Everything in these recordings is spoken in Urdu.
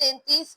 33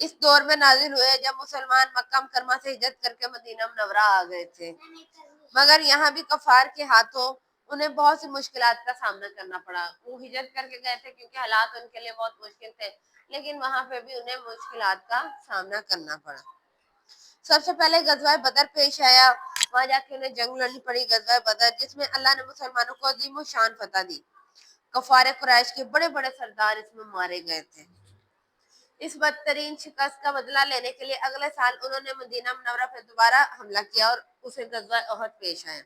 اس دور میں نازل ہوئے جب مسلمان مکہ مکرمہ سے ہجرت کر کے مدینہ منورہ آ گئے تھے، مگر یہاں بھی کفار کے ہاتھوں انہیں بہت سی مشکلات کا سامنا کرنا پڑا۔ وہ ہجرت کر کے گئے تھے کیونکہ حالات ان کے لیے بہت مشکل تھے، لیکن وہاں پہ بھی انہیں مشکلات کا سامنا کرنا پڑا۔ سب سے پہلے غزوہ بدر پیش آیا، وہاں جا کے انہیں جنگ لڑنی پڑی، غزوہ بدر، جس میں اللہ نے مسلمانوں کو عظیم و شان فتح دی۔ کفار قریش کے بڑے بڑے سردار اس میں مارے گئے تھے۔ اس بدترین شکست کا بدلہ لینے کے لیے اگلے سال انہوں نے مدینہ منورہ پہ دوبارہ حملہ کیا اور اسے غزوہ احد پیش آیا۔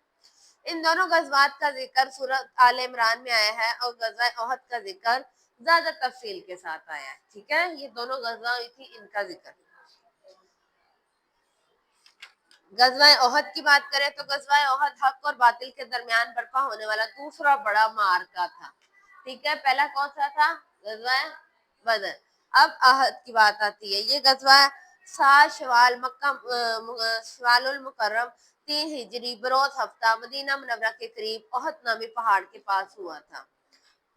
ان دونوں غزوات کا ذکر سورۃ آل عمران میں آیا ہے اور غزوہ احد کا ذکر زیادہ تفصیل کے ساتھ آیا ہے۔ ٹھیک ہے، یہ دونوں غزوہ ہوئی تھی، ان کا ذکر۔ غزوہ احد کی بات کریں تو غزوہ احد حق اور باطل کے درمیان برپا ہونے والا دوسرا بڑا معرکہ تھا۔ ٹھیک ہے، پہلا کون سا تھا؟ غزوہ بدر۔ اب احد کی بات آتی ہے۔ یہ غزوہ 7 شوال شوال المکرم 3 ہجری بروز ہفتہ مدینہ منورہ کے قریب احد نامی پہاڑ کے پاس ہوا تھا۔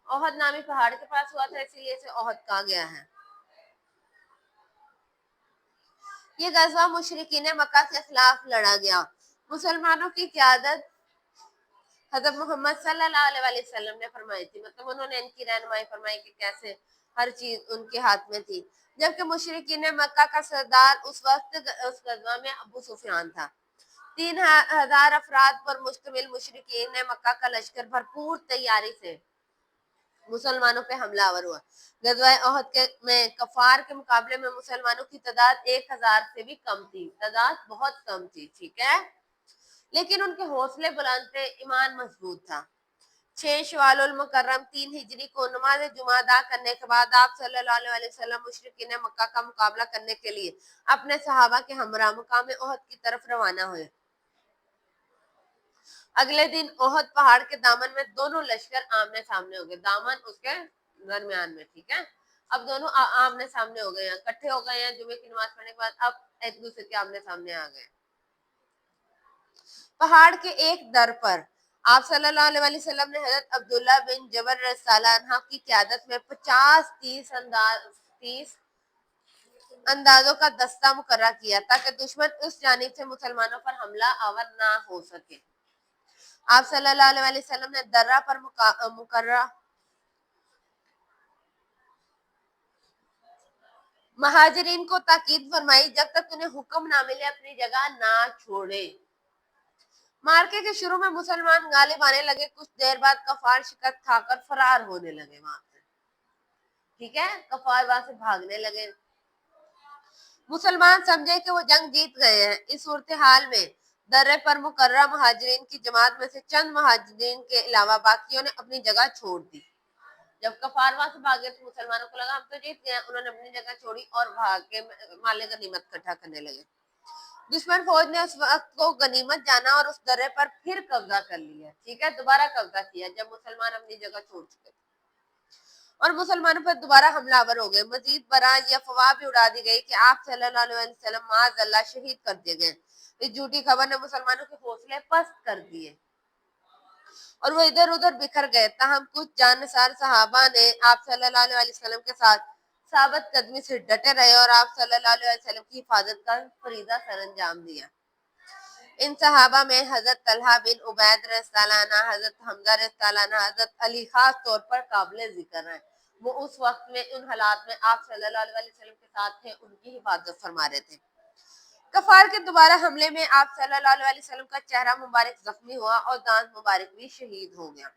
احد نامی پہاڑ کے پاس ہوا تھا، اسی لیے اسے احد کہا گیا ہے۔ یہ غزوہ مشرکین مکہ کے خلاف لڑا گیا۔ مسلمانوں کی قیادت حضرت محمد صلی اللہ علیہ وسلم نے فرمائی تھی، مطلب انہوں نے ان کی رہنمائی فرمائی کہ کیسے ہر چیز ان کے ہاتھ میں تھی، جبکہ مشرکین مکہ کا سردار اس وقت اس غزوہ میں ابو سفیان تھا۔ 3000 افراد پر مشتمل مشرکین مکہ کا لشکر بھرپور تیاری سے مسلمانوں پہ حملہ آور ہوا۔ غزوہ احد میں کفار کے مقابلے میں مسلمانوں کی تعداد 1000 سے بھی کم تھی، تعداد بہت کم تھی۔ ٹھیک ہے، لیکن ان کے حوصلے بلند تھے، ایمان مضبوط تھا۔ 6 شوال المکرم 3 ہجری کو نماز جمعہ ادا کرنے کے بعد آپ صلی اللہ علیہ وسلم مشرکین مکہ کا مقابلہ کرنے کے لیے اپنے صحابہ کے ہمراہ مقام احد کی طرف روانہ ہوئے۔ اگلے دن احد پہاڑ کے دامن میں دونوں لشکر آمنے سامنے ہو گئے، دامن اس کے درمیان میں۔ ٹھیک ہے، اب دونوں آمنے سامنے ہو گئے ہیں، اکٹھے ہو گئے ہیں جمعے کی نماز پڑھنے کے بعد، اب ایک دوسرے کے آمنے سامنے آ گئے۔ پہاڑ کے ایک در پر آپ صلی اللہ علیہ وسلم نے حضرت عبداللہ بن جبر رضی اللہ عنہ کی قیادت میں 50-30 اندازوں کا دستہ مقررہ کیا تاکہ دشمن اس جانب سے مسلمانوں پر حملہ آور نہ ہو سکے۔ آپ صلی اللہ علیہ وسلم نے درہ پر مقررہ مہاجرین کو تاکید فرمائی جب تک انہیں حکم نہ ملے اپنی جگہ نہ چھوڑے۔ مارکے کے شروع میں مسلمان غالب آنے لگے، کچھ دیر بعد کفار شکست کھا کر فرار ہونے لگے وہاں سے۔ ٹھیک ہے، کفار وہاں سے بھاگنے لگے۔ مسلمان سمجھے کہ وہ جنگ جیت گئے ہیں۔ اس صورتحال میں درے پر مقررہ مہاجرین کی جماعت میں سے چند مہاجرین کے علاوہ باقیوں نے اپنی جگہ چھوڑ دی۔ جب کفار وہاں سے بھاگے تو مسلمانوں کو لگا ہم تو جیت گئے، انہوں نے اپنی جگہ چھوڑی اور بھاگ کے مال غنیمت اکٹھا کرنے لگے۔ دشمن فوج نے اس وقت کو غنیمت جانا اور اس درے پر پھر قبضہ کر لیا۔ ٹھیک ہے، دوبارہ قبضہ کیا جب مسلمان اپنی جگہ چھوڑ چکے تھے اور مسلمانوں پر دوبارہ حملہ آور ہو گئے۔ مزید برآں یہ افواہ بھی اڑا دی گئی کہ آپ صلی اللہ علیہ وسلم معاذ اللہ شہید کر دیے گئے۔ اس جھوٹی خبر نے مسلمانوں کے حوصلے پست کر دیے اور وہ ادھر ادھر بکھر گئے۔ تاہم کچھ جانسار صحابہ نے آپ صلی اللہ علیہ وسلم کے ساتھ ثابت قدمی سے ڈٹے رہے اور آپ صلی اللہ علیہ وسلم کی حفاظت کا فریضہ سر انجام دیا۔ ان صحابہ میں حضرت طلحہ بن عبید رضی اللہ عنہ، حضرت حمزہ رضی اللہ عنہ، حضرت علی خاص طور پر قابل ذکر ہیں۔ وہ اس وقت میں ان حالات میں آپ صلی اللہ علیہ وسلم کے ساتھ تھے، ان کی حفاظت فرما رہے تھے۔ کفار کے دوبارہ حملے میں آپ صلی اللہ علیہ وسلم کا چہرہ مبارک زخمی ہوا اور دانت مبارک بھی شہید ہو گیا۔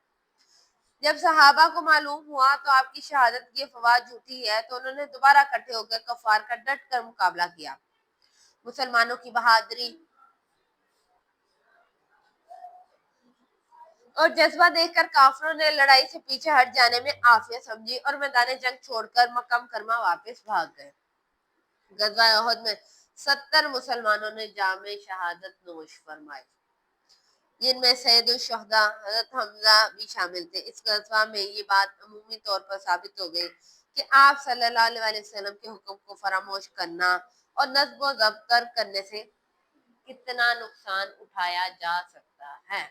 جب صحابہ کو معلوم ہوا تو آپ کی شہادت کی افواہ جھوٹی ہے تو انہوں نے دوبارہ اکٹھے ہو کر کفار کا ڈٹ کر مقابلہ کیا۔ مسلمانوں کی بہادری اور جذبہ دیکھ کر کافروں نے لڑائی سے پیچھے ہٹ جانے میں عافیت سمجھی اور میدان جنگ چھوڑ کر مکہ مکرمہ واپس بھاگ گئے۔ غزوہ احد میں 70 مسلمانوں نے جام شہادت نوش فرمائی، جن میں سید الشہداء حضرت حمزہ بھی شامل تھے۔ اس غزوہ میں یہ بات عمومی طور پر ثابت ہو گئی کہ آپ صلی اللہ علیہ وسلم کے حکم کو فراموش کرنا اور نصب و ضبط کرنے سے کتنا نقصان اٹھایا جا سکتا ہے۔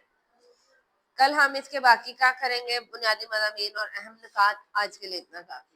کل ہم اس کے باقی کا کریں گے، بنیادی مضامین اور اہم نکات۔ آج کے لیے اتنا کافی۔